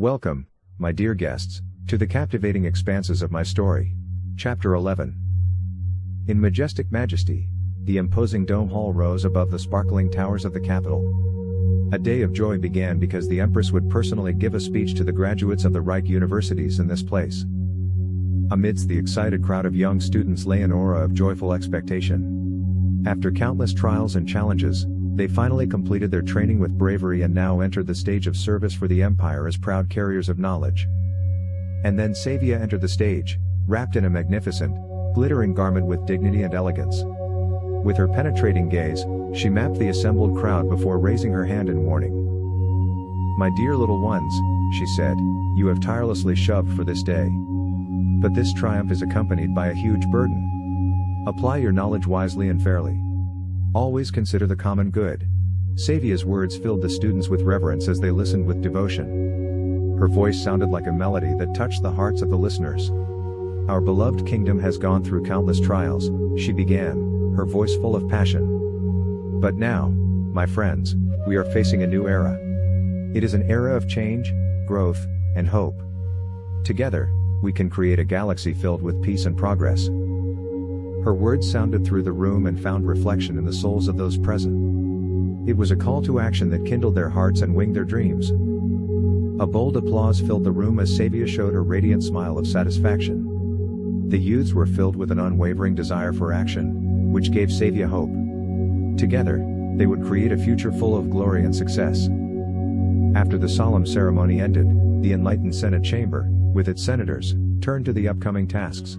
Welcome, my dear guests, to the captivating expanses of my story. Chapter 11. In majestic majesty, the imposing dome hall rose above the sparkling towers of the capital. A day of joy began because the Empress would personally give a speech to the graduates of the Reich universities in this place. Amidst the excited crowd of young students lay an aura of joyful expectation. After countless trials and challenges, they finally completed their training with bravery and now entered the stage of service for the Empire as proud carriers of knowledge. And then Savia entered the stage, wrapped in a magnificent, glittering garment with dignity and elegance. With her penetrating gaze, she mapped the assembled crowd before raising her hand in warning. "My dear little ones," she said, "you have tirelessly shoved for this day. But this triumph is accompanied by a huge burden. Apply your knowledge wisely and fairly. Always consider the common good." Savia's words filled the students with reverence as they listened with devotion. Her voice sounded like a melody that touched the hearts of the listeners. "Our beloved kingdom has gone through countless trials," she began, her voice full of passion. "But now, my friends, we are facing a new era. It is an era of change, growth, and hope. Together, we can create a galaxy filled with peace and progress." Her words sounded through the room and found reflection in the souls of those present. It was a call to action that kindled their hearts and winged their dreams. A bold applause filled the room as Savia showed her radiant smile of satisfaction. The youths were filled with an unwavering desire for action, which gave Savia hope. Together, they would create a future full of glory and success. After the solemn ceremony ended, the enlightened Senate chamber, with its senators, turned to the upcoming tasks.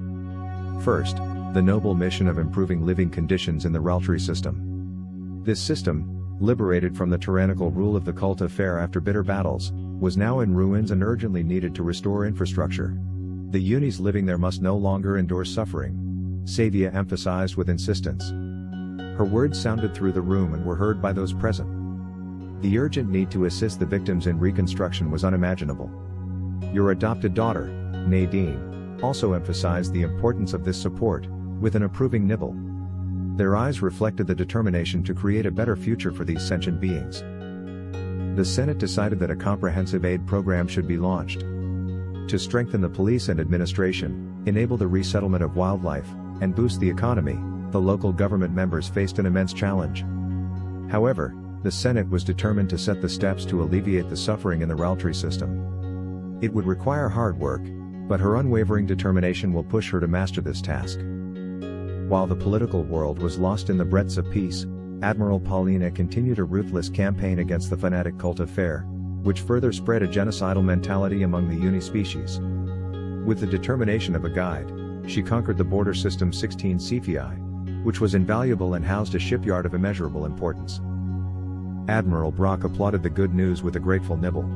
First, the noble mission of improving living conditions in the Realtry system. This system, liberated from the tyrannical rule of the cult of Fair after bitter battles, was now in ruins and urgently needed to restore infrastructure. The unis living there must no longer endure suffering, Savia emphasized with insistence. Her words sounded through the room and were heard by those present. The urgent need to assist the victims in reconstruction was unimaginable. Your adopted daughter, Nadine, also emphasized the importance of this support, with an approving nibble. Their eyes reflected the determination to create a better future for these sentient beings. The Senate decided that a comprehensive aid program should be launched. To strengthen the police and administration, enable the resettlement of wildlife, and boost the economy, the local government members faced an immense challenge. However, the Senate was determined to set the steps to alleviate the suffering in the Realtry system. It would require hard work, but her unwavering determination will push her to master this task. While the political world was lost in the breadths of peace, Admiral Paulina continued a ruthless campaign against the fanatic cult of Fair, which further spread a genocidal mentality among the uni species. With the determination of a guide, she conquered the border system 16 Cephei, which was invaluable and housed a shipyard of immeasurable importance. Admiral Brock applauded the good news with a grateful nibble.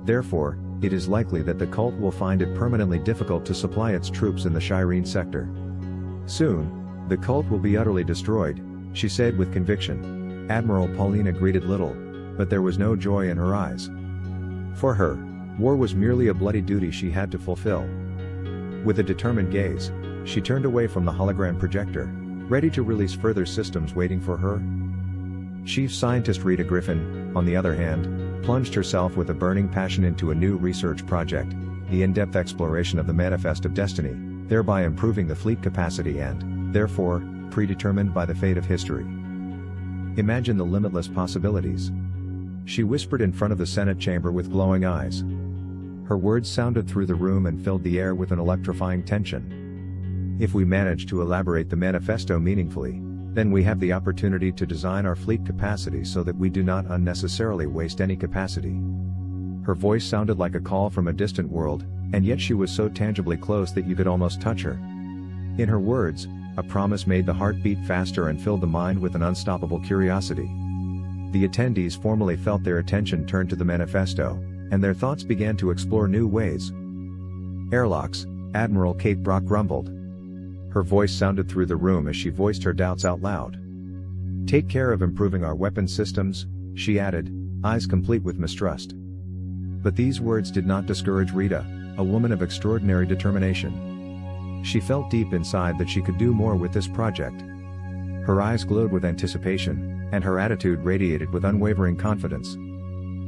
Therefore, it is likely that the cult will find it permanently difficult to supply its troops in the Shireen sector. Soon, the cult will be utterly destroyed, she said with conviction. Admiral Paulina greeted little, but there was no joy in her eyes. For her, war was merely a bloody duty she had to fulfill. With a determined gaze, she turned away from the hologram projector, ready to release further systems waiting for her. Chief Scientist Rita Griffin, on the other hand, plunged herself with a burning passion into a new research project, the in-depth exploration of the Manifest of Destiny, thereby improving the fleet capacity and, therefore, predetermined by the fate of history. Imagine the limitless possibilities. She whispered in front of the Senate chamber with glowing eyes. Her words sounded through the room and filled the air with an electrifying tension. If we manage to elaborate the manifesto meaningfully, then we have the opportunity to design our fleet capacity so that we do not unnecessarily waste any capacity. Her voice sounded like a call from a distant world, and yet she was so tangibly close that you could almost touch her. In her words, a promise made the heart beat faster and filled the mind with an unstoppable curiosity. The attendees formally felt their attention turned to the manifesto, and their thoughts began to explore new ways. "Airlocks," Admiral Kate Brock grumbled. Her voice sounded through the room as she voiced her doubts out loud. "Take care of improving our weapon systems," she added, eyes complete with mistrust. But these words did not discourage Rita, a woman of extraordinary determination. She felt deep inside that she could do more with this project. Her eyes glowed with anticipation, and her attitude radiated with unwavering confidence.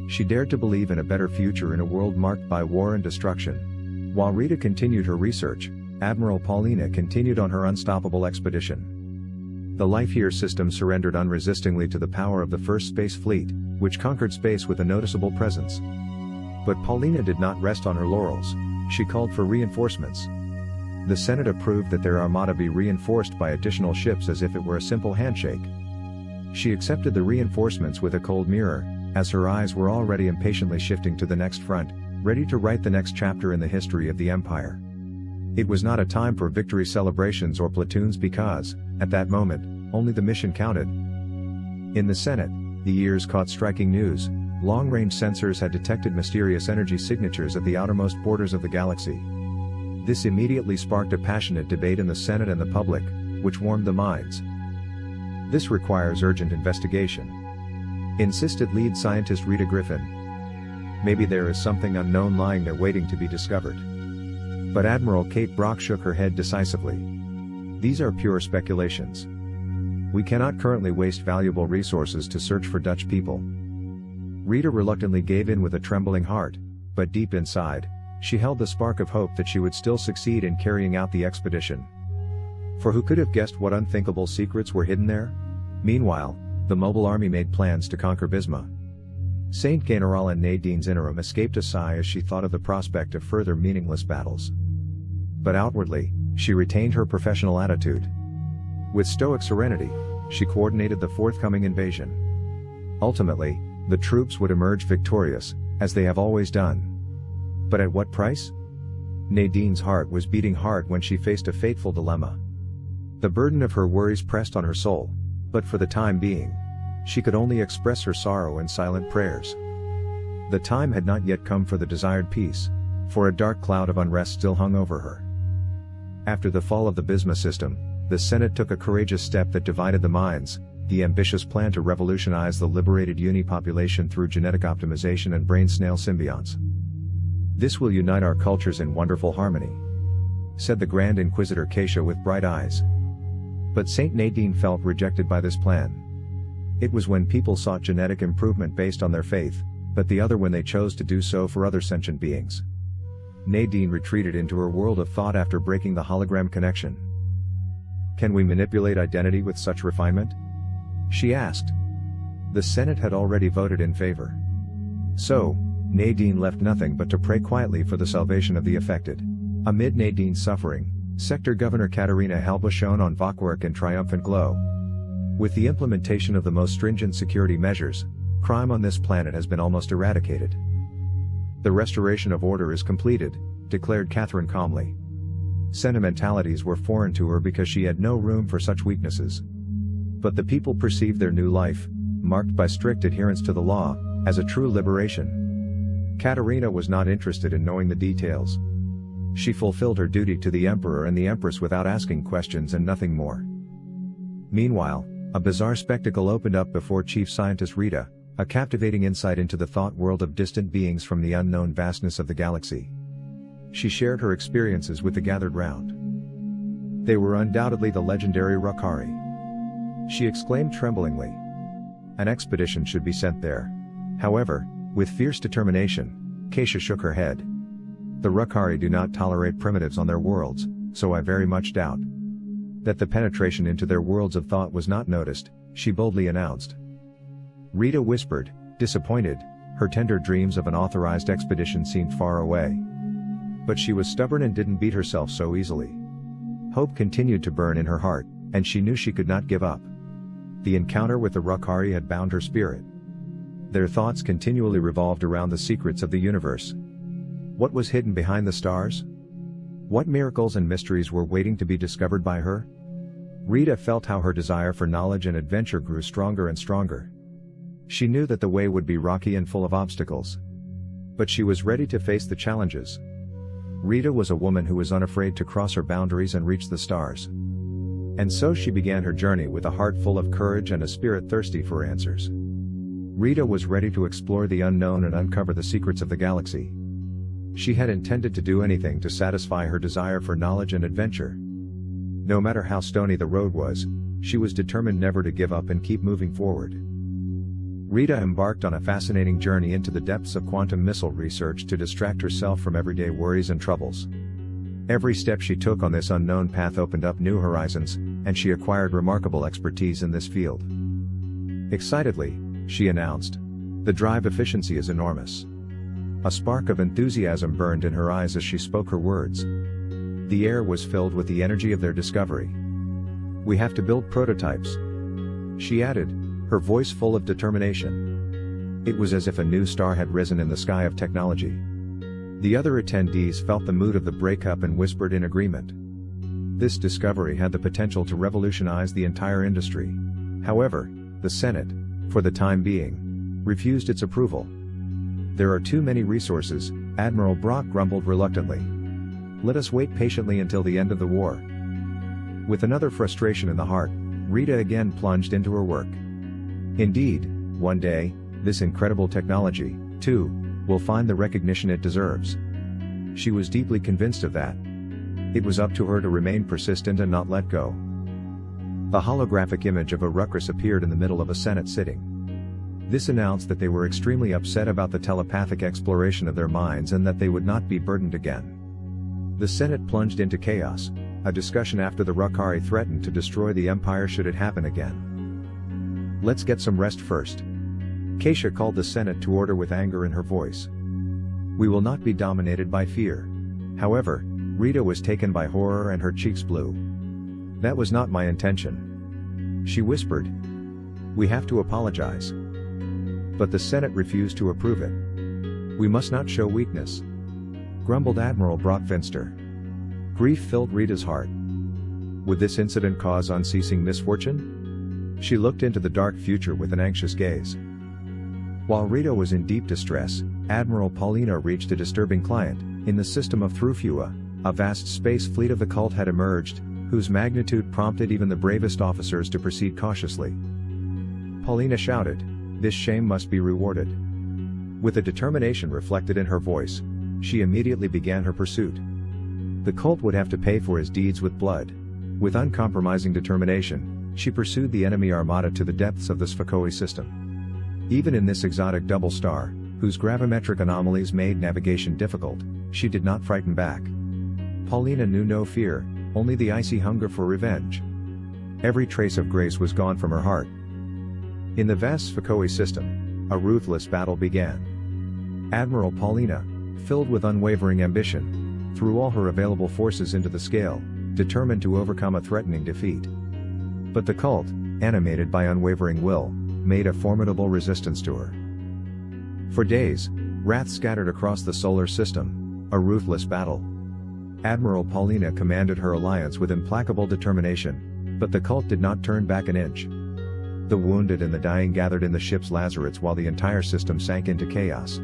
She dared to believe in a better future in a world marked by war and destruction. While Rita continued her research, Admiral Paulina continued on her unstoppable expedition. The Life Here system surrendered unresistingly to the power of the First Space Fleet, which conquered space with a noticeable presence. But Paulina did not rest on her laurels. She called for reinforcements. The Senate approved that their armada be reinforced by additional ships as if it were a simple handshake. She accepted the reinforcements with a cold mirror, as her eyes were already impatiently shifting to the next front, ready to write the next chapter in the history of the Empire. It was not a time for victory celebrations or platoons because, at that moment, only the mission counted. In the Senate, the ears caught striking news. Long-range sensors had detected mysterious energy signatures at the outermost borders of the galaxy. This immediately sparked a passionate debate in the Senate and the public, which warmed the minds. "This requires urgent investigation," insisted lead scientist Rita Griffin. "Maybe there is something unknown lying there waiting to be discovered." But Admiral Kate Brock shook her head decisively. "These are pure speculations. We cannot currently waste valuable resources to search for Dutch people." Rita reluctantly gave in with a trembling heart, but deep inside, she held the spark of hope that she would still succeed in carrying out the expedition. For who could have guessed what unthinkable secrets were hidden there? Meanwhile, the mobile army made plans to conquer Bisma. Saint General and Nadine's interim escaped a sigh as she thought of the prospect of further meaningless battles. But outwardly, she retained her professional attitude. With stoic serenity, she coordinated the forthcoming invasion. Ultimately, the troops would emerge victorious, as they have always done. But at what price? Nadine's heart was beating hard when she faced a fateful dilemma. The burden of her worries pressed on her soul, but for the time being, she could only express her sorrow in silent prayers. The time had not yet come for the desired peace, for a dark cloud of unrest still hung over her. After the fall of the Bisma system, the Senate took a courageous step that divided the minds, the ambitious plan to revolutionize the liberated Uni population through genetic optimization and brain-snail symbionts. "This will unite our cultures in wonderful harmony," said the Grand Inquisitor Kasach with bright eyes. But Saint Nadine felt rejected by this plan. It was when people sought genetic improvement based on their faith, but the other when they chose to do so for other sentient beings. Nadine retreated into her world of thought after breaking the hologram connection. "Can we manipulate identity with such refinement?" she asked. The Senate had already voted in favor. So, Nadine left nothing but to pray quietly for the salvation of the affected. Amid Nadine's suffering, Sector Governor Katerina Halba shone on Vokwerk in triumphant glow. With the implementation of the most stringent security measures, crime on this planet has been almost eradicated. "The restoration of order is completed," declared Catherine calmly. Sentimentalities were foreign to her because she had no room for such weaknesses. But the people perceived their new life, marked by strict adherence to the law, as a true liberation. Katerina was not interested in knowing the details. She fulfilled her duty to the Emperor and the Empress without asking questions and nothing more. Meanwhile, a bizarre spectacle opened up before Chief Scientist Rita, a captivating insight into the thought world of distant beings from the unknown vastness of the galaxy. She shared her experiences with the gathered round. They were undoubtedly the legendary Rakari. She exclaimed tremblingly. An expedition should be sent there. However, with fierce determination, Kasach shook her head. "The Rakari do not tolerate primitives on their worlds, so I very much doubt that the penetration into their worlds of thought was not noticed," she boldly announced. Rita whispered, disappointed. Her tender dreams of an authorized expedition seemed far away. But she was stubborn and didn't beat herself so easily. Hope continued to burn in her heart, and she knew she could not give up. The encounter with the Rakari had bound her spirit. Their thoughts continually revolved around the secrets of the universe. What was hidden behind the stars? What miracles and mysteries were waiting to be discovered by her? Rita felt how her desire for knowledge and adventure grew stronger and stronger. She knew that the way would be rocky and full of obstacles. But she was ready to face the challenges. Rita was a woman who was unafraid to cross her boundaries and reach the stars. And so she began her journey with a heart full of courage and a spirit thirsty for answers. Rita was ready to explore the unknown and uncover the secrets of the galaxy. She had intended to do anything to satisfy her desire for knowledge and adventure. No matter how stony the road was, she was determined never to give up and keep moving forward. Rita embarked on a fascinating journey into the depths of quantum missile research to distract herself from everyday worries and troubles. Every step she took on this unknown path opened up new horizons, and she acquired remarkable expertise in this field. Excitedly, she announced, "The drive efficiency is enormous." A spark of enthusiasm burned in her eyes as she spoke her words. The air was filled with the energy of their discovery. "We have to build prototypes," she added, her voice full of determination. It was as if a new star had risen in the sky of technology. The other attendees felt the mood of the breakup and whispered in agreement. This discovery had the potential to revolutionize the entire industry. However, the Senate, for the time being, refused its approval. "There are too many resources," Admiral Brock grumbled reluctantly. "Let us wait patiently until the end of the war." With another frustration in the heart, Rita again plunged into her work. Indeed, one day, this incredible technology, too, will find the recognition it deserves. She was deeply convinced of that. It was up to her to remain persistent and not let go. A holographic image of a ruckus appeared in the middle of a Senate sitting. This announced that they were extremely upset about the telepathic exploration of their minds and that they would not be burdened again. The Senate plunged into chaos, a discussion after the Rukari threatened to destroy the Empire should it happen again. "Let's get some rest first." Kasach called the Senate to order with anger in her voice. "We will not be dominated by fear." However, Rita was taken by horror and her cheeks blew. "That was not my intention," she whispered. "We have to apologize." But the Senate refused to approve it. "We must not show weakness," grumbled Admiral Brockfinster. Grief filled Rita's heart. Would this incident cause unceasing misfortune? She looked into the dark future with an anxious gaze. While Rita was in deep distress, Admiral Paulina reached a disturbing client. In the system of Thrufua, a vast space fleet of the cult had emerged, whose magnitude prompted even the bravest officers to proceed cautiously. Paulina shouted, "This shame must be rewarded." With a determination reflected in her voice, she immediately began her pursuit. The cult would have to pay for his deeds with blood. With uncompromising determination, she pursued the enemy armada to the depths of the Sphakoi system. Even in this exotic double star, whose gravimetric anomalies made navigation difficult, she did not frighten back. Paulina knew no fear, only the icy hunger for revenge. Every trace of grace was gone from her heart. In the vast Sphakoi system, a ruthless battle began. Admiral Paulina, filled with unwavering ambition, threw all her available forces into the scale, determined to overcome a threatening defeat. But the cult, animated by unwavering will, made a formidable resistance to her. For days, wrath scattered across the solar system, a ruthless battle. Admiral Paulina commanded her alliance with implacable determination, but the cult did not turn back an inch. The wounded and the dying gathered in the ship's lazarets while the entire system sank into chaos.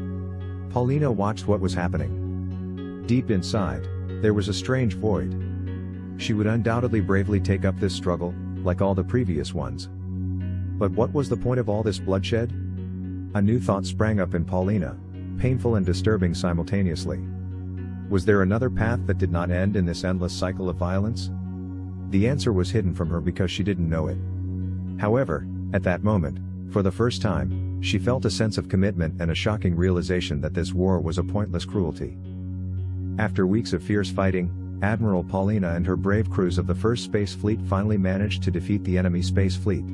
Paulina watched what was happening. Deep inside, there was a strange void. She would undoubtedly bravely take up this struggle, like all the previous ones. But what was the point of all this bloodshed? A new thought sprang up in Paulina, painful and disturbing simultaneously. Was there another path that did not end in this endless cycle of violence? The answer was hidden from her because she didn't know it. However, at that moment, for the first time, she felt a sense of commitment and a shocking realization that this war was a pointless cruelty. After weeks of fierce fighting, Admiral Paulina and her brave crews of the First Space Fleet finally managed to defeat the enemy space fleet.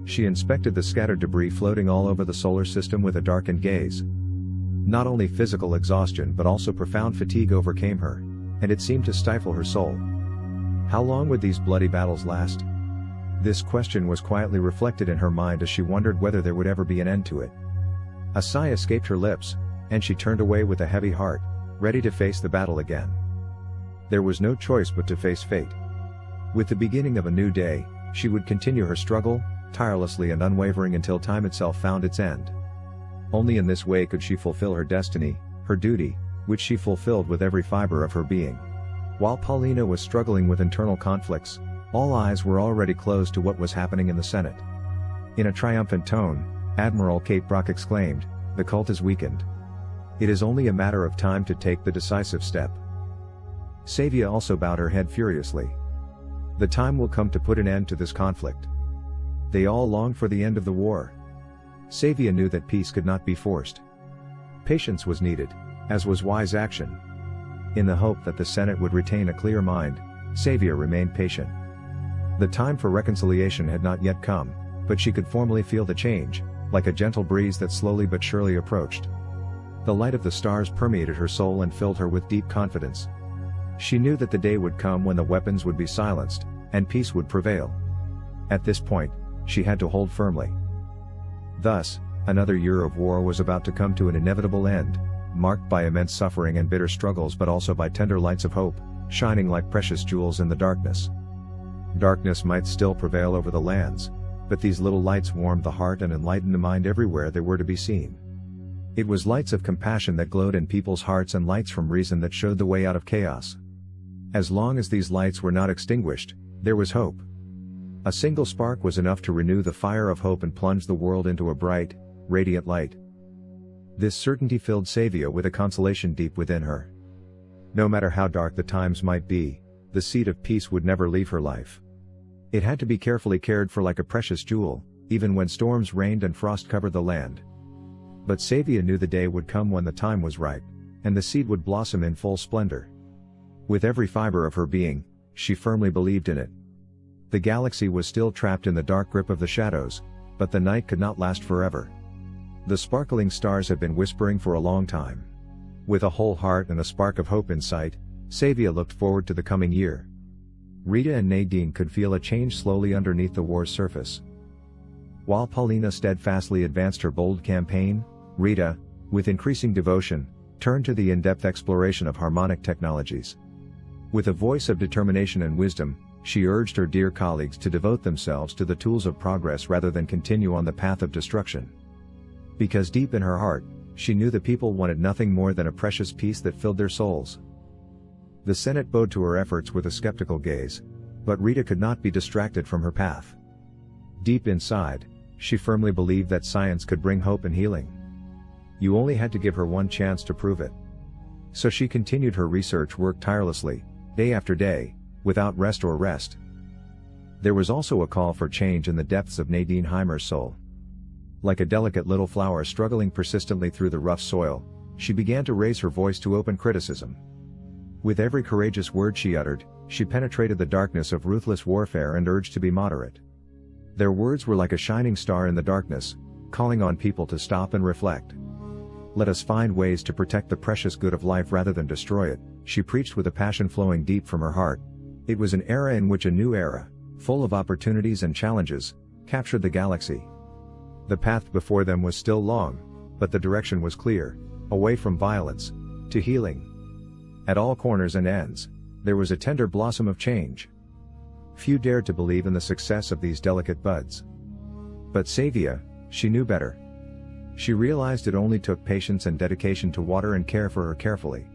She inspected the scattered debris floating all over the solar system with a darkened gaze. Not only physical exhaustion but also profound fatigue overcame her, and it seemed to stifle her soul. How long would these bloody battles last? This question was quietly reflected in her mind as she wondered whether there would ever be an end to it. A sigh escaped her lips, and she turned away with a heavy heart, ready to face the battle again. There was no choice but to face fate. With the beginning of a new day, she would continue her struggle, tirelessly and unwavering until time itself found its end. Only in this way could she fulfill her destiny, her duty, which she fulfilled with every fiber of her being. While Paulina was struggling with internal conflicts, all eyes were already closed to what was happening in the Senate. In a triumphant tone, Admiral Kate Brock exclaimed, "The cult is weakened. It is only a matter of time to take the decisive step." Savia also bowed her head furiously. The time will come to put an end to this conflict. They all long for the end of the war. Savia knew that peace could not be forced. Patience was needed, as was wise action. In the hope that the Senate would retain a clear mind, Savia remained patient. The time for reconciliation had not yet come, but she could formally feel the change, like a gentle breeze that slowly but surely approached. The light of the stars permeated her soul and filled her with deep confidence. She knew that the day would come when the weapons would be silenced, and peace would prevail. At this point, she had to hold firmly. Thus, another year of war was about to come to an inevitable end, marked by immense suffering and bitter struggles, but also by tender lights of hope, shining like precious jewels in the darkness. Darkness might still prevail over the lands, but these little lights warmed the heart and enlightened the mind everywhere they were to be seen. It was lights of compassion that glowed in people's hearts and lights from reason that showed the way out of chaos. As long as these lights were not extinguished, there was hope. A single spark was enough to renew the fire of hope and plunge the world into a bright, radiant light. This certainty filled Savia with a consolation deep within her. No matter how dark the times might be, the seed of peace would never leave her life. It had to be carefully cared for like a precious jewel, even when storms rained and frost covered the land. But Savia knew the day would come when the time was ripe, and the seed would blossom in full splendor. With every fiber of her being, she firmly believed in it. The galaxy was still trapped in the dark grip of the shadows, but the night could not last forever. The sparkling stars had been whispering for a long time. With a whole heart and a spark of hope in sight, Savia looked forward to the coming year. Rita and Nadine could feel a change slowly underneath the war's surface. While Paulina steadfastly advanced her bold campaign, Rita, with increasing devotion, turned to the in-depth exploration of harmonic technologies. With a voice of determination and wisdom, she urged her dear colleagues to devote themselves to the tools of progress rather than continue on the path of destruction. Because deep in her heart, she knew the people wanted nothing more than a precious peace that filled their souls. The Senate bowed to her efforts with a skeptical gaze, but Rita could not be distracted from her path. Deep inside, she firmly believed that science could bring hope and healing. You only had to give her one chance to prove it. So she continued her research work tirelessly, day after day, without rest or rest. There was also a call for change in the depths of Nadine Heimer's soul. Like a delicate little flower struggling persistently through the rough soil, she began to raise her voice to open criticism. With every courageous word she uttered, she penetrated the darkness of ruthless warfare and urged to be moderate. Their words were like a shining star in the darkness, calling on people to stop and reflect. Let us find ways to protect the precious good of life rather than destroy it, she preached with a passion flowing deep from her heart. It was an era in which a new era, full of opportunities and challenges, captured the galaxy. The path before them was still long, but the direction was clear, away from violence, to healing. At all corners and ends, there was a tender blossom of change. Few dared to believe in the success of these delicate buds. But Savia, she knew better. She realized it only took patience and dedication to water and care for her carefully.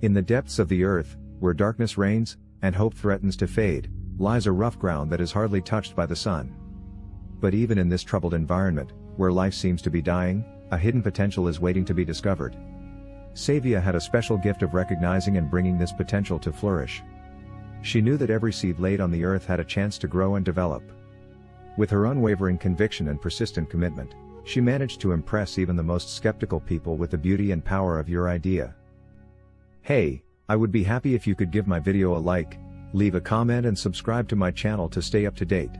In the depths of the earth, where darkness reigns, and hope threatens to fade, lies a rough ground that is hardly touched by the sun. But even in this troubled environment, where life seems to be dying, a hidden potential is waiting to be discovered. Savia had a special gift of recognizing and bringing this potential to flourish. She knew that every seed laid on the earth had a chance to grow and develop. With her unwavering conviction and persistent commitment, she managed to impress even the most skeptical people with the beauty and power of your idea. Hey, I would be happy if you could give my video a like, leave a comment and subscribe to my channel to stay up to date.